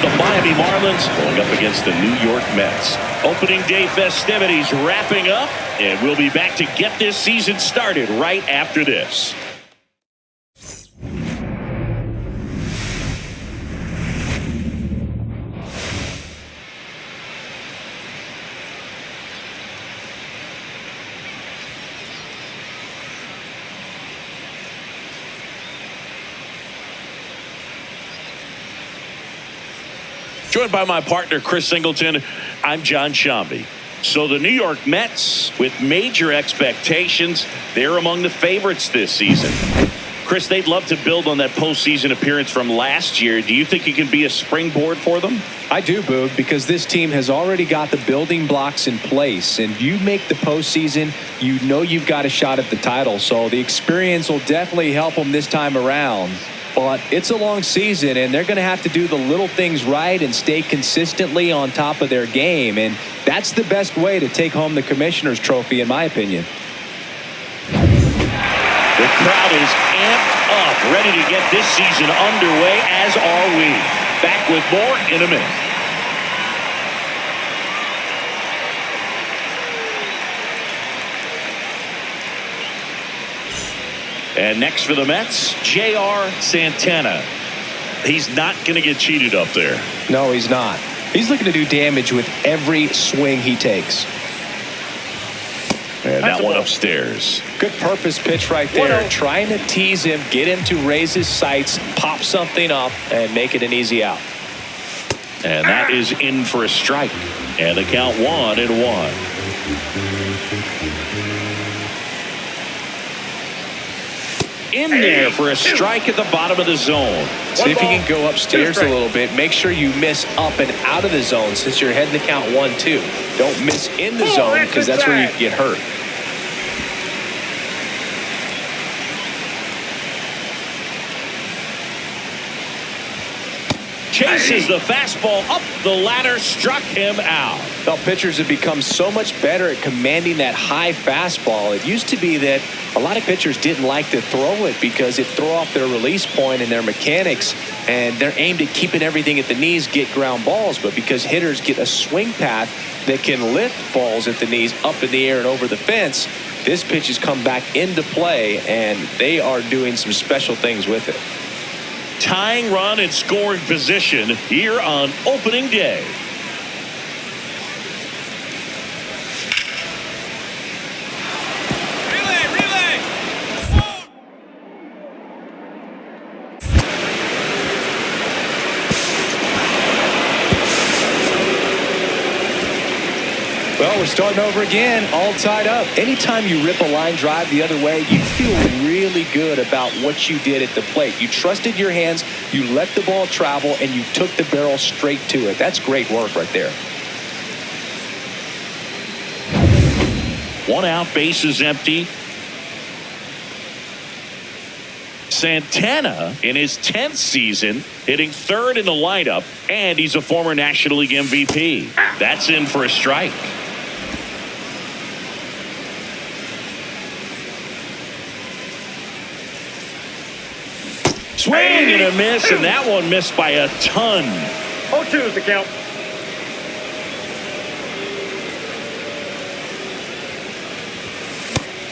The Miami Marlins going up against the New York Mets. Opening day festivities wrapping up, and we'll be back to get this season started right after this. Joined by my partner, Chris Singleton, I'm John Shambi. So the New York Mets, with major expectations, they're among the favorites this season. Chris, they'd love to build on that postseason appearance from last year. Do you think it can be a springboard for them? I do, Boog, because this team has already got the building blocks in place. And you make the postseason, you know you've got a shot at the title. So the experience will definitely help them this time around. But it's a long season, and they're going to have to do the little things right and stay consistently on top of their game. And that's the best way to take home the Commissioner's Trophy, in my opinion. The crowd is amped up, ready to get this season underway, as are we. Back with more in a minute. And next for the Mets, J.R. Santana. He's not going to get cheated up there. No, he's not. He's looking to do damage with every swing he takes. And that one upstairs. Good purpose pitch right there. Trying to tease him, get him to raise his sights, pop something up, and make it an easy out. And that is in for a strike. And the count 1-1. In there for a strike at the bottom of the zone. See if you can go upstairs a little bit. Make sure you miss up and out of the zone since you're heading to count 1-2. Don't miss in the zone because that's where you can get hurt. Chases the fastball up the ladder, struck him out. Well, pitchers have become so much better at commanding that high fastball. It used to be that a lot of pitchers didn't like to throw it because it threw off their release point and their mechanics, and they're aimed at keeping everything at the knees, get ground balls. But because hitters get a swing path that can lift balls at the knees up in the air and over the fence, this pitch has come back into play, and they are doing some special things with it. Tying run in scoring position here on opening day. Well, we're starting over again, all tied up. Anytime you rip a line drive the other way, you feel really good about what you did at the plate. You trusted your hands, you let the ball travel, and you took the barrel straight to it. That's great work right there. One out, bases empty. Santana, in his 10th season, hitting third in the lineup, and he's a former National League MVP. That's in for a strike. Swing and a miss, and that one missed by a ton. 0-2 is the count.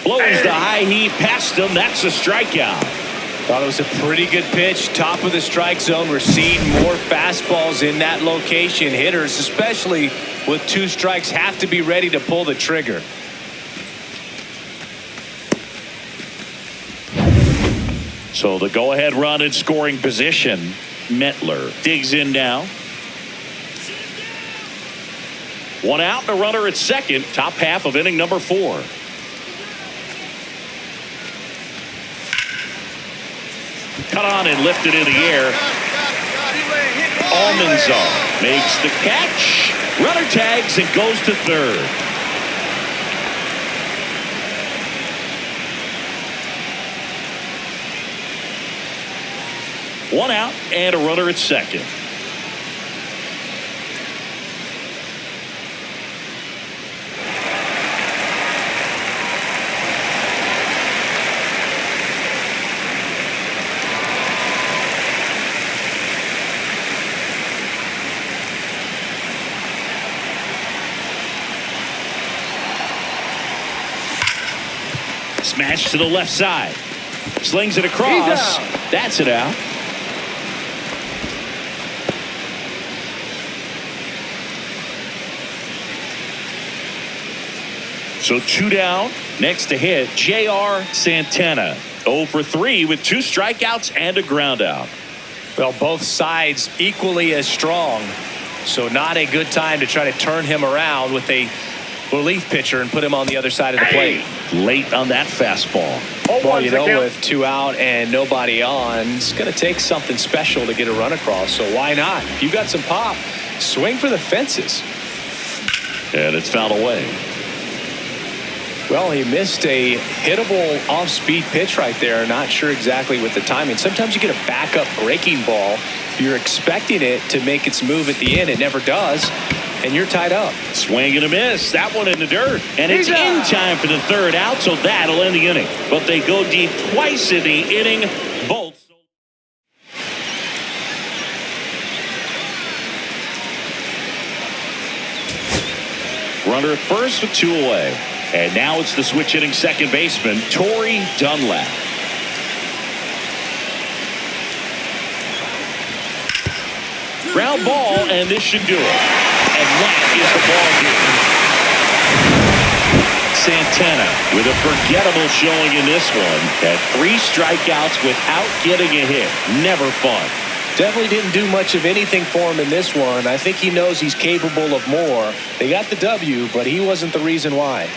Blows the high heat past him. That's a strikeout. Thought it was a pretty good pitch. Top of the strike zone. We're seeing more fastballs in that location. Hitters, especially with 2 strikes, have to be ready to pull the trigger. So the go-ahead run in scoring position. Metler digs in now. One out and a runner at second. Top half of inning number 4. Cut on and lifted in the air. Almanzar makes the catch. Runner tags and goes to third. One out and a runner at second. Smash to the left side. Slings it across. That's it out. So 2 down. Next to hit, J.R. Santana. 0 for 3 with 2 strikeouts and a ground out. Well, both sides equally as strong. So not a good time to try to turn him around with a relief pitcher and put him on the other side of the plate. Late on that fastball. Well, you know, with 2 out and nobody on, it's going to take something special to get a run across. So why not? If you got some pop, swing for the fences. And it's fouled away. Well, he missed a hittable off-speed pitch right there. Not sure exactly with the timing. Sometimes you get a backup breaking ball. You're expecting it to make its move at the end. It never does. And you're tied up. Swing and a miss. That one in the dirt. And it's in time for the 3rd out, so that'll end the inning. But they go deep twice in the inning. Both. Runner at first with 2 away. And now it's the switch hitting second baseman, Torrey Dunlap. Ground ball, and this should do it. And that is the ball game. Santana with a forgettable showing in this one. Had 3 strikeouts without getting a hit. Never fun. Definitely didn't do much of anything for him in this one. I think he knows he's capable of more. They got the W, but he wasn't the reason why.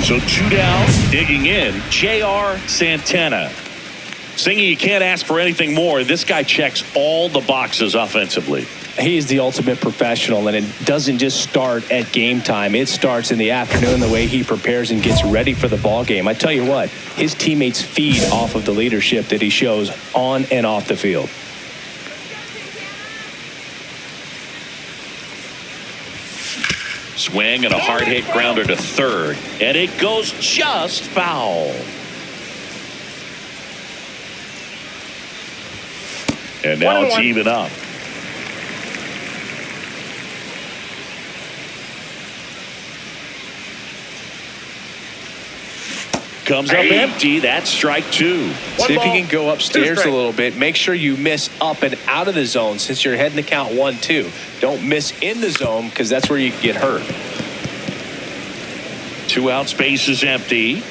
So 2 down, digging in, J.R. Santana. Singing, you can't ask for anything more. This guy checks all the boxes offensively. He's the ultimate professional, and it doesn't just start at game time. It starts in the afternoon, the way he prepares and gets ready for the ball game. I tell you what, his teammates feed off of the leadership that he shows on and off the field. Swing and a hard hit grounder to third, and it goes just foul. And now it's even up. Comes up empty. That's strike 2. See if you can go upstairs a little bit. Make sure you miss up and out of the zone since you're heading to count 1-2. Don't miss in the zone because that's where you get hurt. 2 out, space is empty.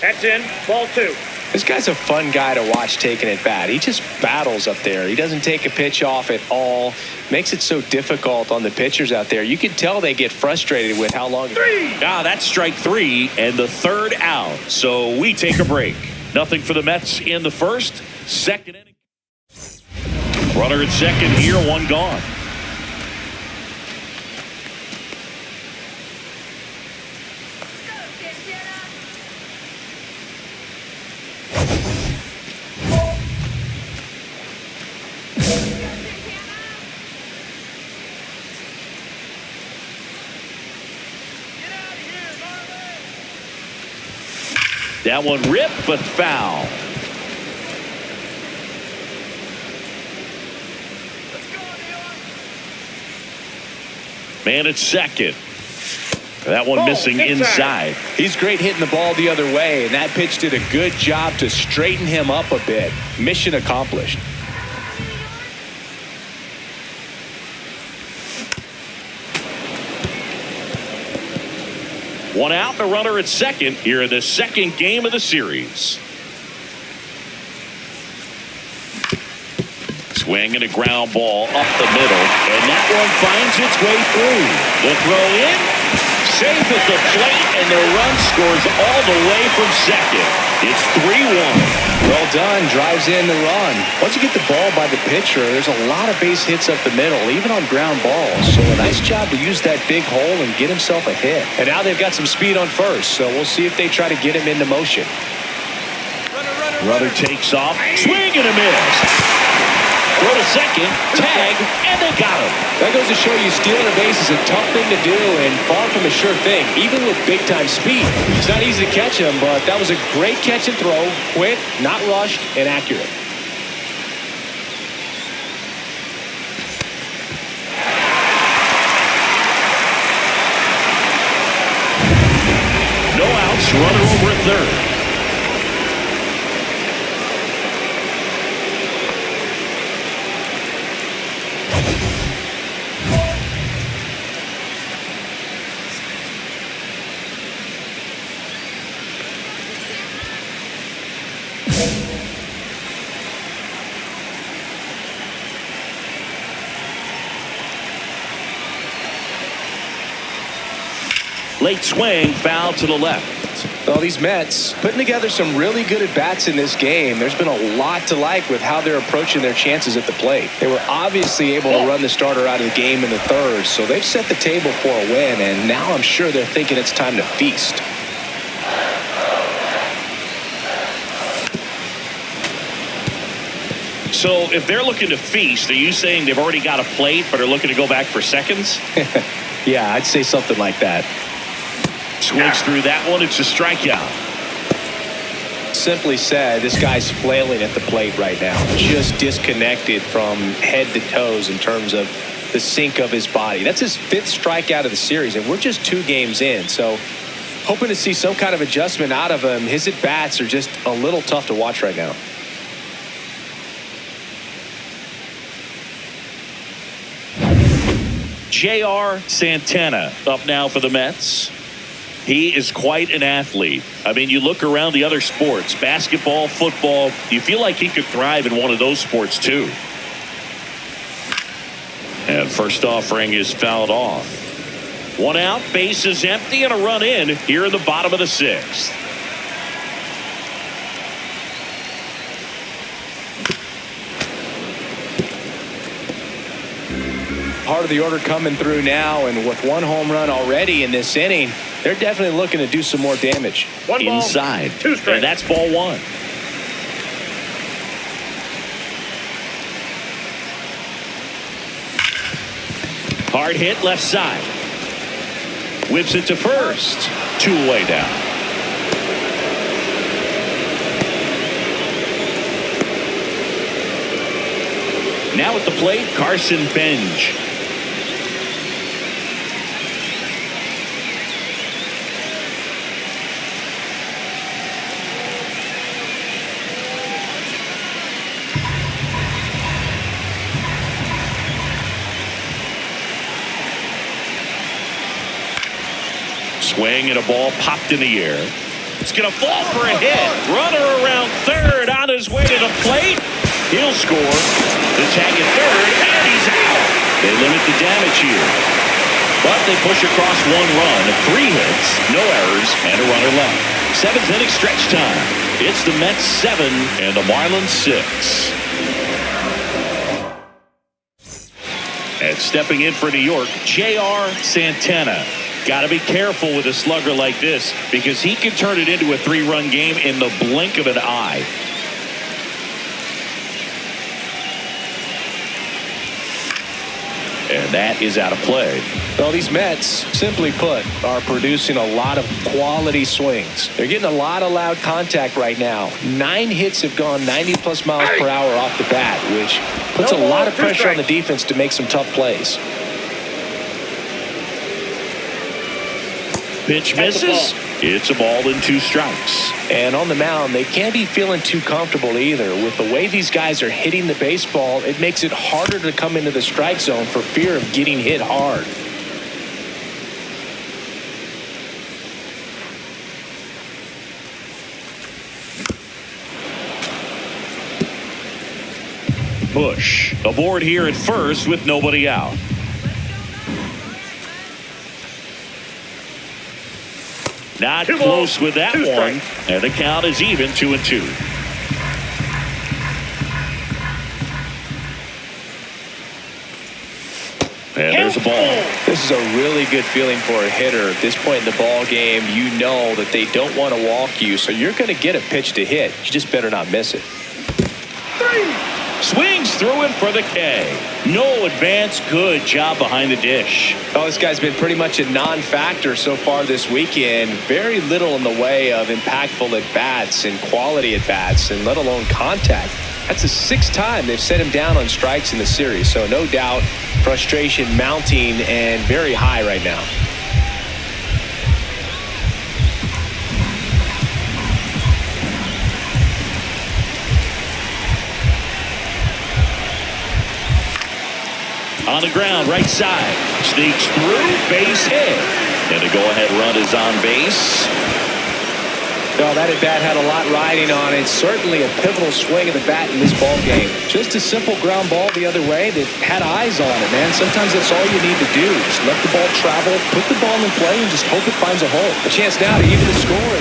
That's in. Ball 2. This guy's a fun guy to watch taking at bat. He just battles up there. He doesn't take a pitch off at all. Makes it so difficult on the pitchers out there. You can tell they get frustrated with how long. 3. That's strike 3 and the 3rd out. So we take a break. Nothing for the Mets in the first. Second inning. Runner at second here, 1 gone. That one ripped, but foul. Man at second. That one missing inside. He's great hitting the ball the other way, and that pitch did a good job to straighten him up a bit. Mission accomplished. One out, the runner at second here in the second game of the series. Swing and a ground ball up the middle, and that one finds its way through. The throw in, safe at the plate, and the run scores all the way from second. It's 3-1. Well done, drives in the run. Once you get the ball by the pitcher, there's a lot of base hits up the middle, even on ground balls. So a nice job to use that big hole and get himself a hit. And now they've got some speed on first, so we'll see if they try to get him into motion. Runner takes off, swing and a miss. Throw to second, tag, and they got him. That goes to show you stealing a base is a tough thing to do and far from a sure thing, even with big-time speed. It's not easy to catch him, but that was a great catch and throw. Quick, not rushed, and accurate. No outs, runner over at third. Late swing, foul to the left. Well, these Mets putting together some really good at-bats in this game. There's been a lot to like with how they're approaching their chances at the plate. They were obviously able to run the starter out of the game in the third, so they've set the table for a win, and now I'm sure they're thinking it's time to feast. So if they're looking to feast, are you saying they've already got a plate but are looking to go back for seconds? Yeah, I'd say something like that. Swings through that one. It's a strikeout. Simply said, this guy's flailing at the plate right now. Just disconnected from head to toes in terms of the sink of his body. That's his 5th strikeout of the series, and we're just 2 games in. So hoping to see some kind of adjustment out of him. His at-bats are just a little tough to watch right now. J.R. Santana up now for the Mets. He is quite an athlete. I mean, you look around the other sports, basketball, football, you feel like he could thrive in one of those sports too. And first offering is fouled off. 1 out, base is empty, and a run in here in the bottom of the 6th. Part of the order coming through now, and with 1 home run already in this inning, they're definitely looking to do some more damage. Inside, and that's ball 1. Hard hit left side. Whips it to first. 2 away down. Now at the plate, Carson Benj. Swing and a ball popped in the air. It's going to fall for a hit. Runner around third on his way to the plate. He'll score. The tag at third, and he's out. They limit the damage here. But they push across 1 run, 3 hits, no errors, and a runner left. 7th inning stretch time. It's the Mets 7 and the Marlins 6. And stepping in for New York, J.R. Santana. Got to be careful with a slugger like this because he can turn it into a 3-run game in the blink of an eye. And that is out of play. Well, these Mets, simply put, are producing a lot of quality swings. They're getting a lot of loud contact right now. 9 hits have gone 90+ miles per hour off the bat, which puts a lot of pressure on the defense to make some tough plays. Pitch misses. It's a ball and 2 strikes. And on the mound, they can't be feeling too comfortable either. With the way these guys are hitting the baseball, it makes it harder to come into the strike zone for fear of getting hit hard. Bush aboard here at first with nobody out. Not close with that one, and the count is even 2-2. And there's a ball. This is a really good feeling for a hitter at this point in the ball game. You know that they don't want to walk you, so you're going to get a pitch to hit. You just better not miss it. Swings through it for the K. No advance. Good job behind the dish. Oh, this guy's been pretty much a non-factor so far this weekend. Very little in the way of impactful at-bats and quality at-bats, and let alone contact. That's the 6th time they've set him down on strikes in the series. So no doubt frustration mounting and very high right now. On the ground, right side. Sneaks through, base hit. And a go-ahead run is on base. Oh, that at-bat had a lot riding on it. Certainly a pivotal swing of the bat in this ball game. Just a simple ground ball the other way that had eyes on it, man. Sometimes that's all you need to do. Just let the ball travel, put the ball in play, and just hope it finds a hole. A chance now to even the score.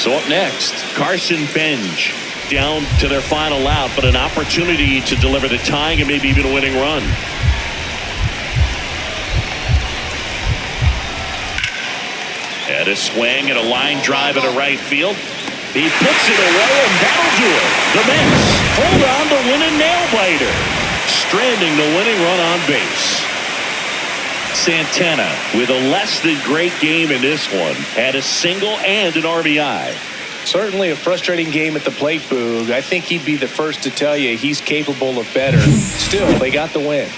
So up next, Carson Benj. Down to their final out, but an opportunity to deliver the tying and maybe even a winning run. And a swing and a line drive into right field. He puts it away, and that'll do it. The Mets hold on to win a nail-biter, stranding the winning run on base. Santana, with a less than great game in this one, had a single and an RBI. Certainly a frustrating game at the plate, Boog. I think he'd be the first to tell you he's capable of better. Still, they got the win.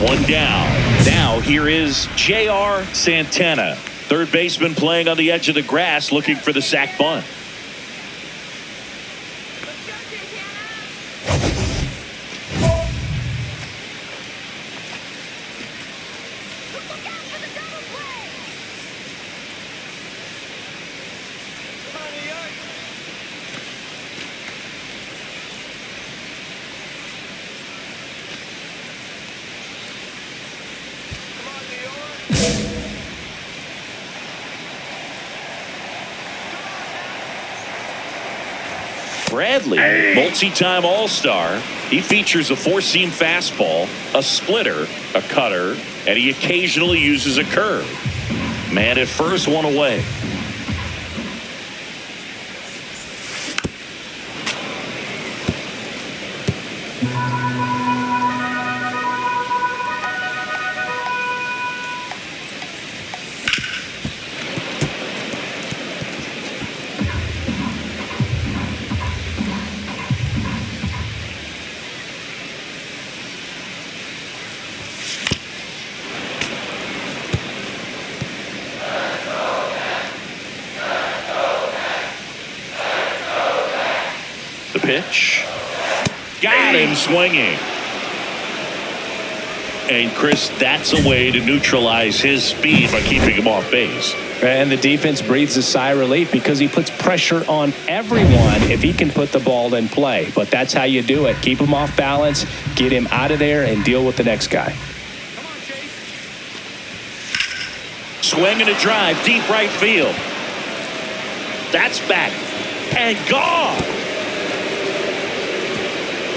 One down. Now here is J.R. Santana, third baseman playing on the edge of the grass, looking for the sac bunt. Bradley, multi-time All-Star. He features a four-seam fastball, a splitter, a cutter, and he occasionally uses a curve. Man at first, one away. pitch. Got him swinging. And, Chris, that's a way to neutralize his speed by keeping him off base. And the defense breathes a sigh of relief because he puts pressure on everyone if he can put the ball in play. But that's how you do it. Keep him off balance, get him out of there, and deal with the next guy. Swing and a drive, deep right field. That's back and gone.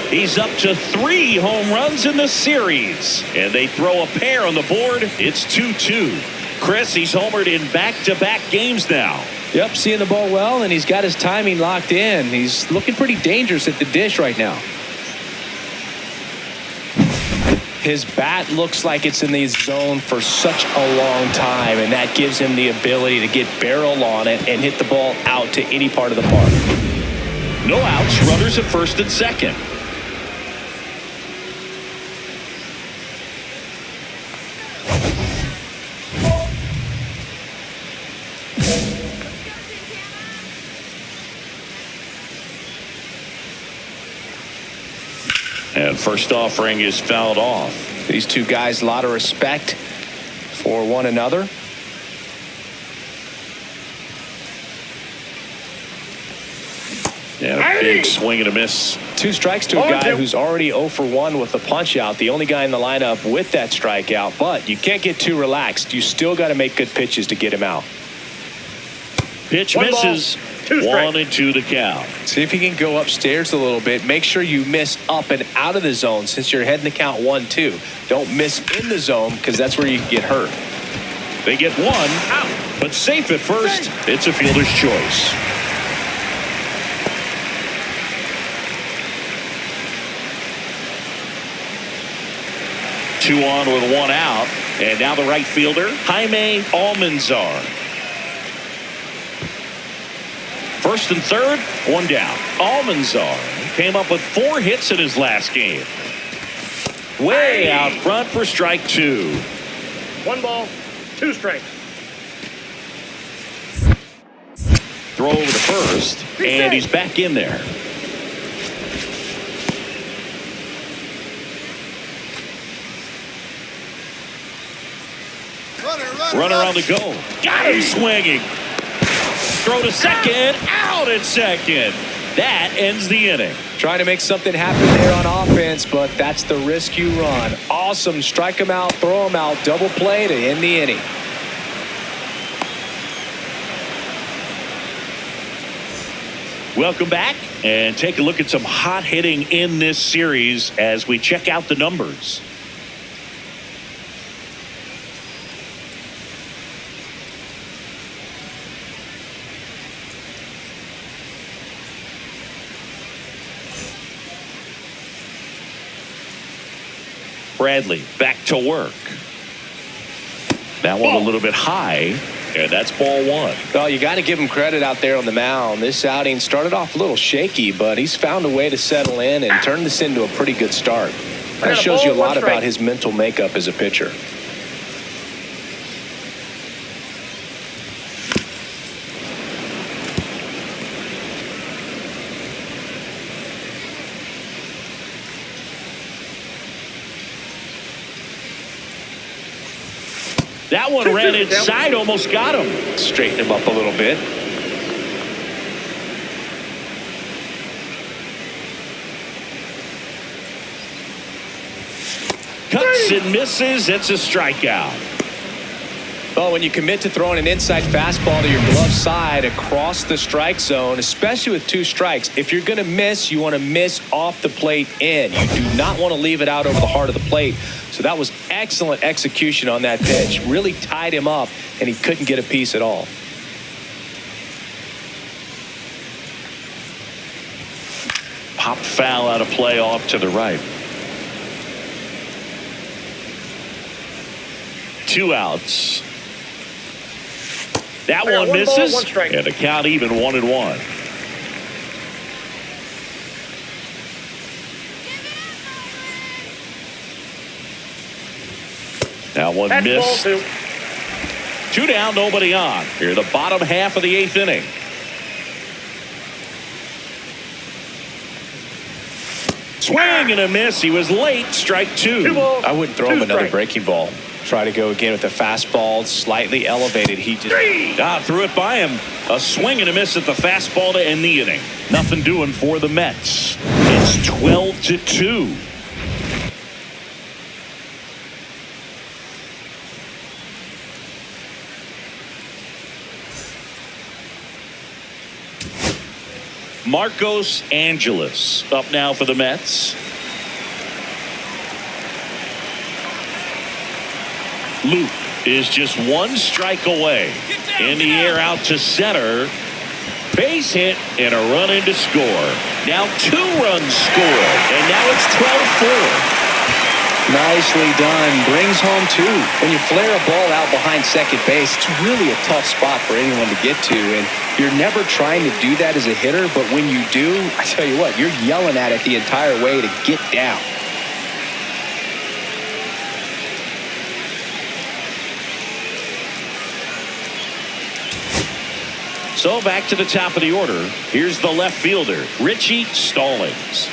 He's up to 3 home runs in the series. And they throw a pair on the board. It's 2-2. Chris, he's homered in back-to-back games now. Yep, seeing the ball well, and he's got his timing locked in. He's looking pretty dangerous at the dish right now. His bat looks like it's in the zone for such a long time, and that gives him the ability to get barrel on it and hit the ball out to any part of the park. No outs, runners at first and second. And first offering is fouled off. These two guys, a lot of respect for one another. And a big swing and a miss. 2 strikes to a guy who's already 0 for 1 with the punch out. The only guy in the lineup with that strikeout. But you can't get too relaxed. You still got to make good pitches to get him out. Pitch misses. 1-2 the count. See if he can go upstairs a little bit. Make sure you miss up and out of the zone since you're heading the count 1-2. Don't miss in the zone because that's where you can get hurt. They get 1 out, but safe at first. It's a fielder's choice. Two on with 1 out, and now the right fielder, Jaime Almanzar. First and third, 1 down. Almanzar came up with 4 hits in his last game. Way out front for strike 2. 1 ball, 2 strikes. Throw over to first, and he's back in there. Runner on the go. Got him swinging. Throw to second. Out at second. That ends the inning. Trying to make something happen there on offense, but that's the risk you run. Awesome. Strike him out, throw him out, double play to end the inning. Welcome back, and take a look at some hot hitting in this series as we check out the numbers. Bradley back to work. That one a little bit high, and that's ball 1. Well, you got to give him credit out there on the mound. This outing started off a little shaky, but he's found a way to settle in and turn this into a pretty good start. That shows you a lot about his mental makeup as a pitcher. That one ran inside, almost got him. Straighten him up a little bit. Cuts and misses. It's a strikeout. Well, when you commit to throwing an inside fastball to your glove side across the strike zone, especially with 2 strikes, if you're going to miss, you want to miss off the plate in. You do not want to leave it out over the heart of the plate. So that was excellent execution on that pitch. Really tied him up, and he couldn't get a piece at all. Pop foul out of play off to the right. 2 outs. That one misses, and the count even 1-1. That one missed. 2 down, nobody on. Here, the bottom half of the 8th inning. Swing and a miss. He was late. Strike two. 2 balls. I wouldn't throw 2 him another strikes. breaking ball. Try to go again with the fastball, slightly elevated. He just Threw it by him. A swing and a miss at the fastball to end the inning. Nothing doing for the Mets. It's 12-2. Marcos Angeles up now for the Mets. Luke is just 1 strike away. In the air out to center. Base hit and a run in to score. Now 2 runs scored. And now it's 12-4. nicely done. Brings home 2. When you flare a ball out behind second base, it's really a tough spot for anyone to get to. And you're never trying to do that as a hitter. But when you do, I tell you what, you're yelling at it the entire way to get down. So back to the top of the order. Here's the left fielder, Richie Stallings.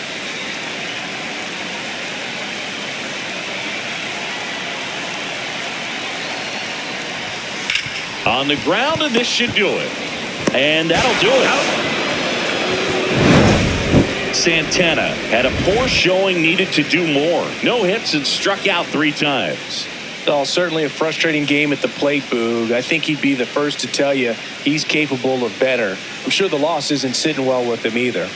On the ground, and this should do it. And that'll do it. Santana had a poor showing, needed to do more. No hits and struck out 3 times. Well, certainly a frustrating game at the plate, Boog. I think he'd be the first to tell you he's capable of better. I'm sure the loss isn't sitting well with him either.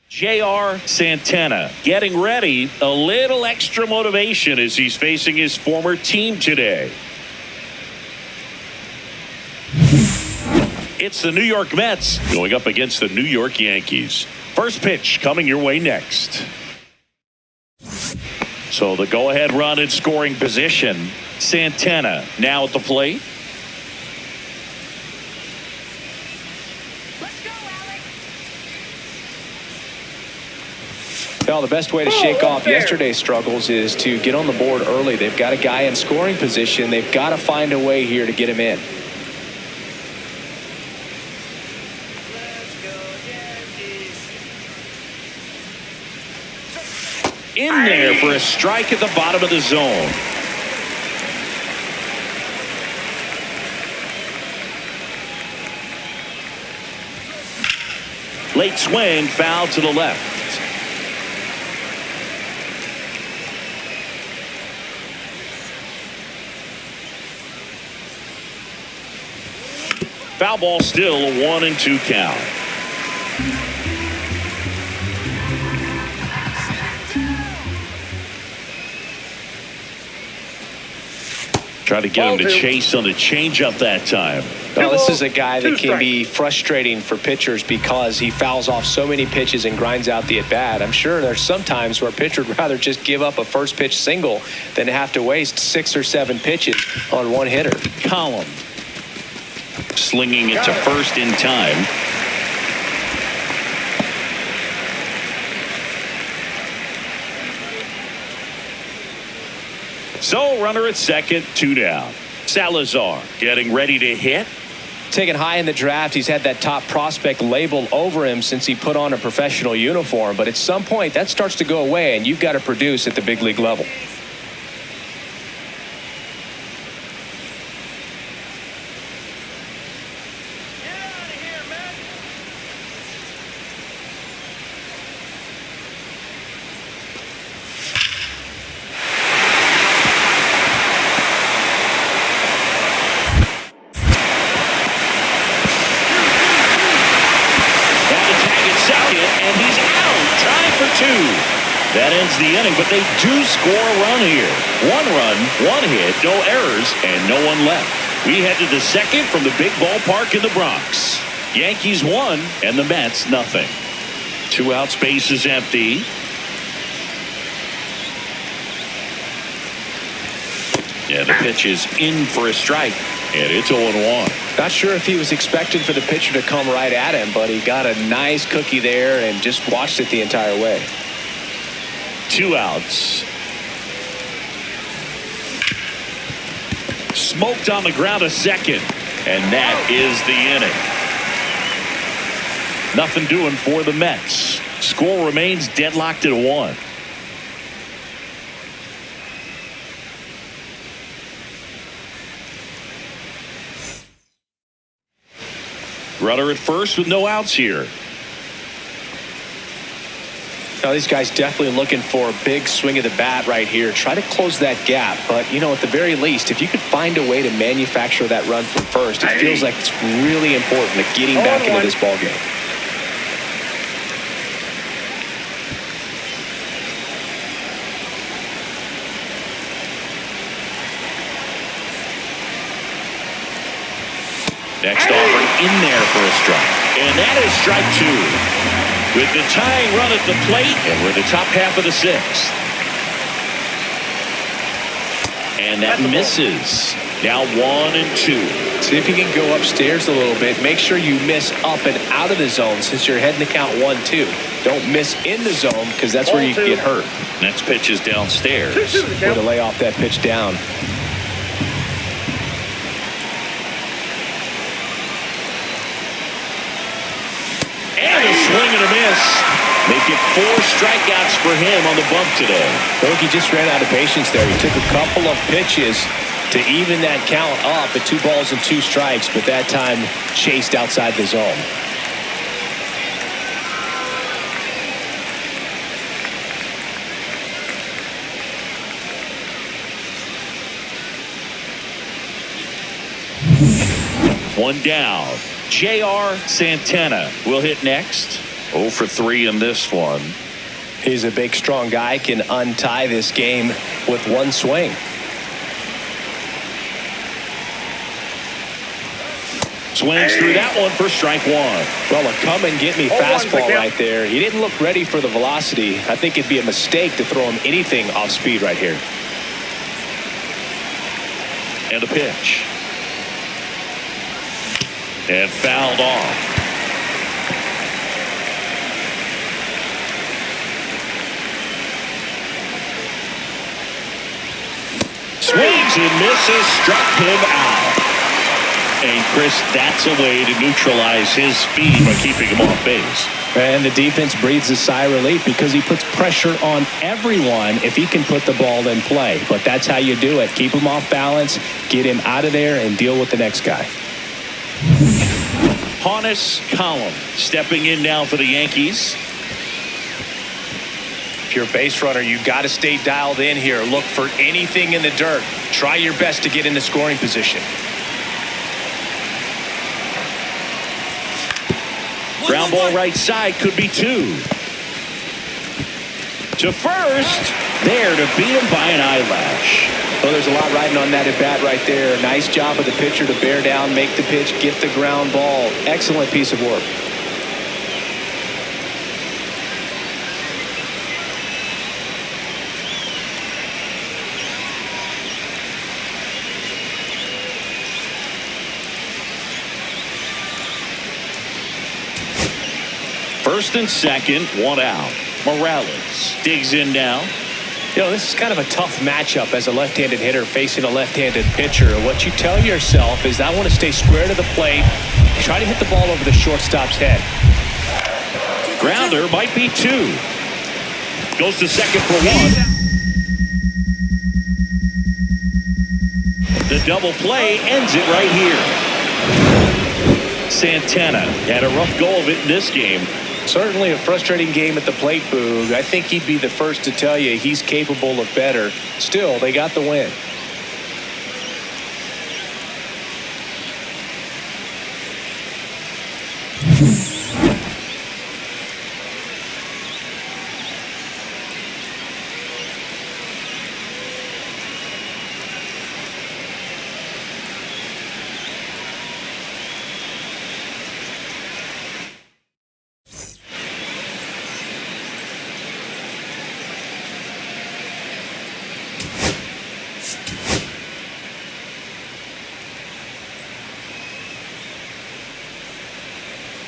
J.R. Santana getting ready, a little extra motivation as he's facing his former team today. It's the New York Mets going up against the New York Yankees. First pitch coming your way next. So the go-ahead run in scoring position. Santana now at the plate. Well, the best way to shake off yesterday's struggles is to get on the board early. They've got a guy in scoring position. They've got to find a way here to get him in. In there for a strike at the bottom of the zone. Late swing, foul to the left. Foul ball, still a 1-2 count. Try to get him to chase on the changeup that time. Well, this is a guy that can be frustrating for pitchers because he fouls off so many pitches and grinds out the at-bat. I'm sure there's some times where a pitcher would rather just give up a first pitch single than have to waste 6 or 7 pitches on one hitter. Column slinging it to first in time. So runner at second, 2 down. Salazar getting ready to hit. Taken high in the draft, he's had that top prospect label over him since he put on a professional uniform. But at some point, that starts to go away, and you've got to produce at the big league level. That ends the inning, but they do score a run here. 1 run, 1 hit, no errors, and no one left. We head to the second from the big ballpark in the Bronx. Yankees 1 and the Mets nothing. 2 out, space is empty. Yeah, the pitch is in for a strike, and it's 0-1. Not sure if he was expecting for the pitcher to come right at him, but he got a nice cookie there and just watched it the entire way. 2 outs. Smoked on the ground a second, and that is the inning. Nothing doing for the Mets. Score remains deadlocked at 1. Runner at first with no outs here. Now, these guys definitely looking for a big swing of the bat right here. Try to close that gap. But, you know, at the very least, if you could find a way to manufacture that run from first, it feels like it's really important to getting back into this ballgame. Next offering in there for a strike. And that is strike 2. With the tying run at the plate, and we're in the top half of the 6th. And that misses. Now 1-2. See if you can go upstairs a little bit. Make sure you miss up and out of the zone since you're heading to count 1-2. Don't miss in the zone because that's where you can get hurt. Next pitch is downstairs. Way to lay off that pitch down. And a swing and a miss. Make it 4 strikeouts for him on the bump today. I think he just ran out of patience there. He took a couple of pitches to even that count up at 2 balls and 2 strikes, but that time chased outside the zone. One down. J.R. Santana will hit next. 0 for 3 in this one. He's a big, strong guy, can untie this game with 1 swing. Swings through that one for strike 1. Well, a come-and-get-me fastball right there. He didn't look ready for the velocity. I think it'd be a mistake to throw him anything off speed right here. And a pitch. And fouled off. and misses, struck him out. And Chris, that's a way to neutralize his speed by keeping him off base. And the defense breathes a sigh of relief because he puts pressure on everyone if he can put the ball in play. But that's how you do it. Keep him off balance, get him out of there, and deal with the next guy. Honus Column stepping in now for the Yankees. If you're a base runner, you got to stay dialed in here. Look for anything in the dirt. Try your best to get into scoring position. Ground ball right side, could be two. To first, there to beat him by an eyelash. Well, there's a lot riding on that at bat right there. Nice job of the pitcher to bear down, make the pitch, get the ground ball. Excellent piece of work. First and second, one out. Morales digs in now. You know, this is kind of a tough matchup as a left-handed hitter facing a left-handed pitcher. What you tell yourself is, I want to stay square to the plate, try to hit the ball over the shortstop's head. Grounder might be two. Goes to second for one. The double play ends it right here. Santana had a rough go of it in this game. Certainly a frustrating game at the plate, Boog. I think he'd be the first to tell you he's capable of better. Still, they got the win.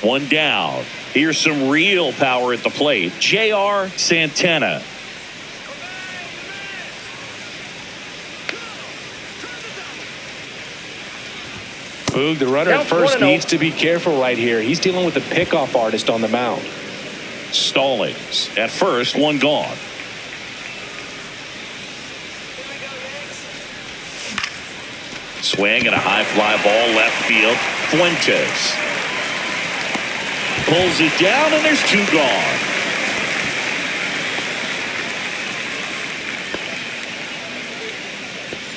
One down. Here's some real power at the plate. J.R. Santana. Boog, the runner at first needs to be careful right here. He's dealing with a pickoff artist on the mound. Stallings at first, one gone. Swing and a high fly ball left field. Fuentes pulls it down, and there's two gone.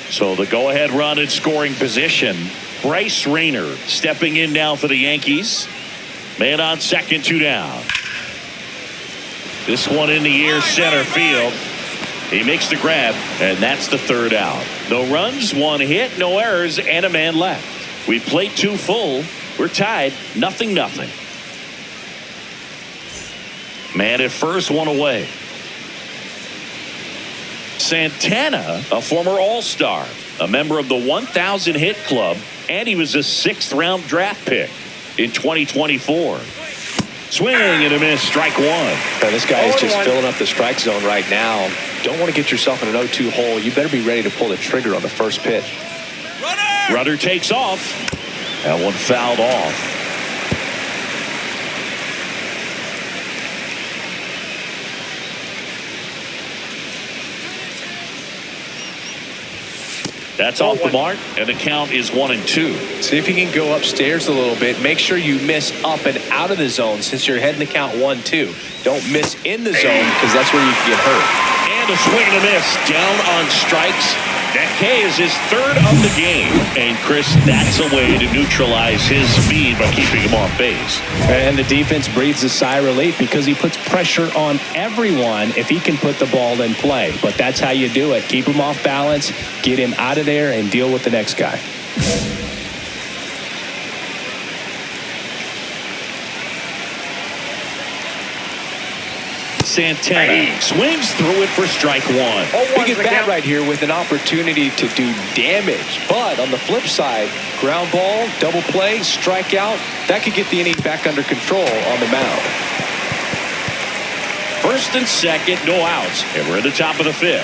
So the go-ahead run in scoring position. Bryce Rayner stepping in now for the Yankees. Man on second, two down. This one in the air, center field. He makes the grab, and that's the third out. No runs, one hit, no errors, and a man left. We played two full. We're tied, 0-0. Man at first, one away. Santana, a former All-Star, a member of the 1,000 hit club, and he was a 6th-round draft pick in 2024. Swing and a miss, strike one. Now, this guy is just filling up the strike zone right now. Don't want to get yourself in an 0-2 hole. You better be ready to pull the trigger on the first pitch. Runner takes off. That one fouled off. That's off the mark, and the count is 1-2. See if you can go upstairs a little bit. Make sure you miss up and out of the zone since you're heading to count 1-2. Don't miss in the zone because that's where you can get hurt. And a swing and a miss. Down on strikes. That K is his third of the game. And Chris, that's a way to neutralize his speed by keeping him off base. And the defense breathes a sigh of relief because he puts pressure on everyone if he can put the ball in play. But that's how you do it. Keep him off balance, get him out of there, and deal with the next guy. Santana swings through it for strike one. Big at bat right here with an opportunity to do damage. But on the flip side, ground ball, double play, strikeout, that could get the inning back under control on the mound. First and second, no outs. And we're at the top of the 5th.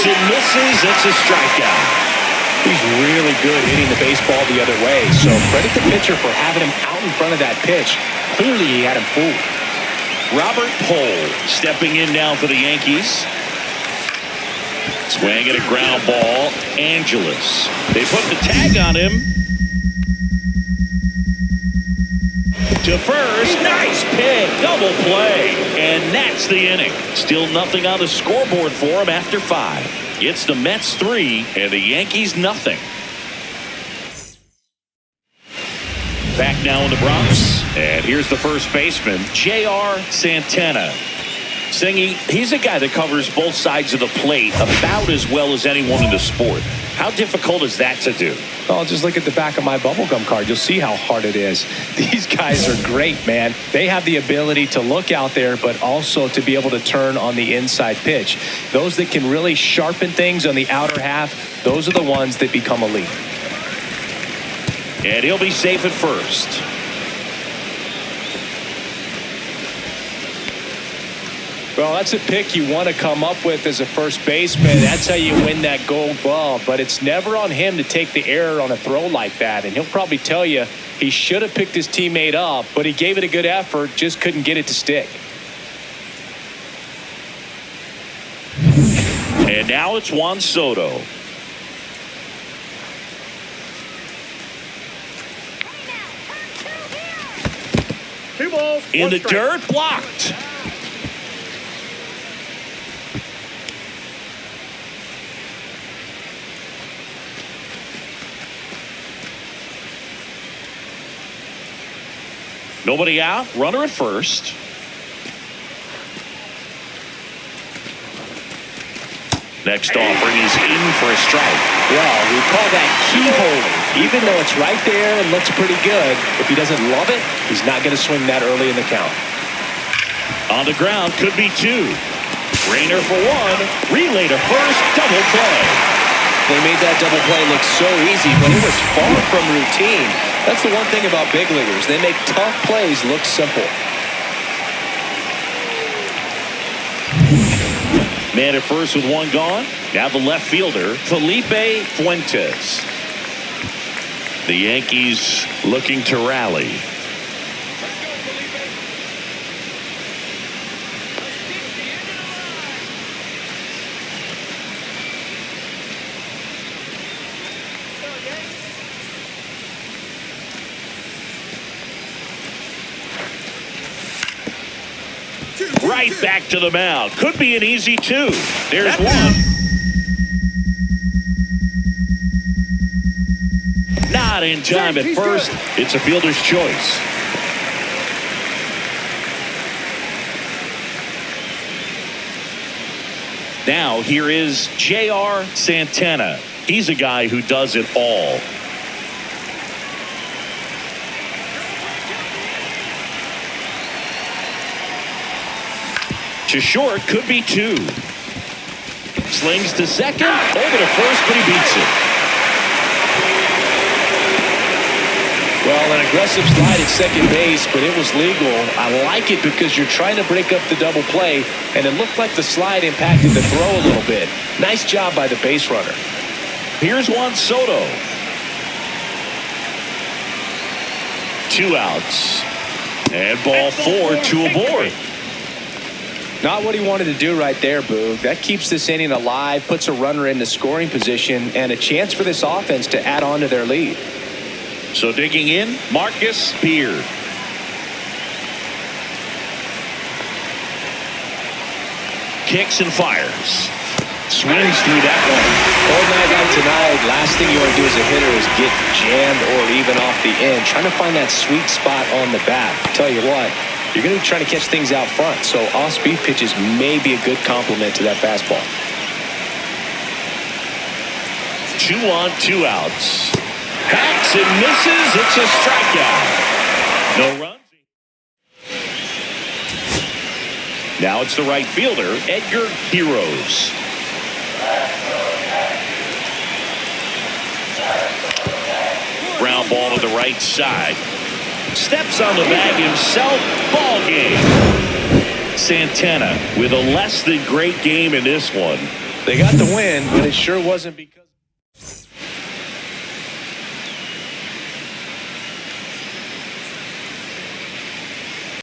and misses. It's a strikeout. He's really good hitting the baseball the other way. So credit the pitcher for having him out in front of that pitch. Clearly he had him fooled. Robert Pohl stepping in now for the Yankees. Swing at a ground ball. Angeles. They put the tag on him. To first. Nice pick. Double play. And that's the inning. Still nothing on the scoreboard for him after 5. It's the Mets 3 and the Yankees nothing. Back now in the Bronx. And here's the first baseman, J.R. Santana. Singy, he's a guy that covers both sides of the plate about as well as anyone in the sport. How difficult is that to do? Oh, just look at the back of my bubblegum card. You'll see how hard it is. These guys are great, man. They have the ability to look out there, but also to be able to turn on the inside pitch. Those that can really sharpen things on the outer half, those are the ones that become elite. And he'll be safe at first. Well, that's a pick you want to come up with as a first baseman. That's how you win that gold glove. But it's never on him to take the error on a throw like that. And he'll probably tell you he should have picked his teammate up, but he gave it a good effort, just couldn't get it to stick. And now it's Juan Soto. Two balls. In the strike. dirt, blocked. Nobody out. Runner at first. Next offering is in for a strike. Well, we call that keyhole. Even though it's right there and looks pretty good, if he doesn't love it, he's not going to swing that early in the count. On the ground, could be 2. Rainer for 1. Relay to first. Double play. They made that double play look so easy, but it was far from routine. That's the one thing about big leaguers. They make tough plays look simple. Man at first with 1 gone. Now the left fielder, Felipe Fuentes. The Yankees looking to rally. Right back to the mound. Could be an easy 2. There's 1. Not in time at first. It's a fielder's choice. Now here is J.R. Santana. He's a guy who does it all. To short, could be 2. Slings to second, over to first, but he beats it. Well, an aggressive slide at second base, but it was legal. I like it because you're trying to break up the double play, and it looked like the slide impacted the throw a little bit. Nice job by the base runner. Here's Juan Soto. 2 outs. And ball 4, 2 aboard. Not what he wanted to do right there, Boog. That keeps this inning alive, puts a runner in the scoring position, and a chance for this offense to add on to their lead. So digging in, Marcus Beard. Kicks and fires. Swings through that one. Old night like tonight, last thing you want to do as a hitter is get jammed or even off the end. Trying to find that sweet spot on the bat. Tell you what, you're going to be trying to catch things out front, so off-speed pitches may be a good complement to that fastball. 2 on, 2 outs. Hacks and misses. It's a strikeout. No runs. Now it's the right fielder, Edgar Heroes. Ground ball to the right side. Steps on the bag himself. Ball game. Santana with a less than great game in this one. They got the win, but it sure wasn't because...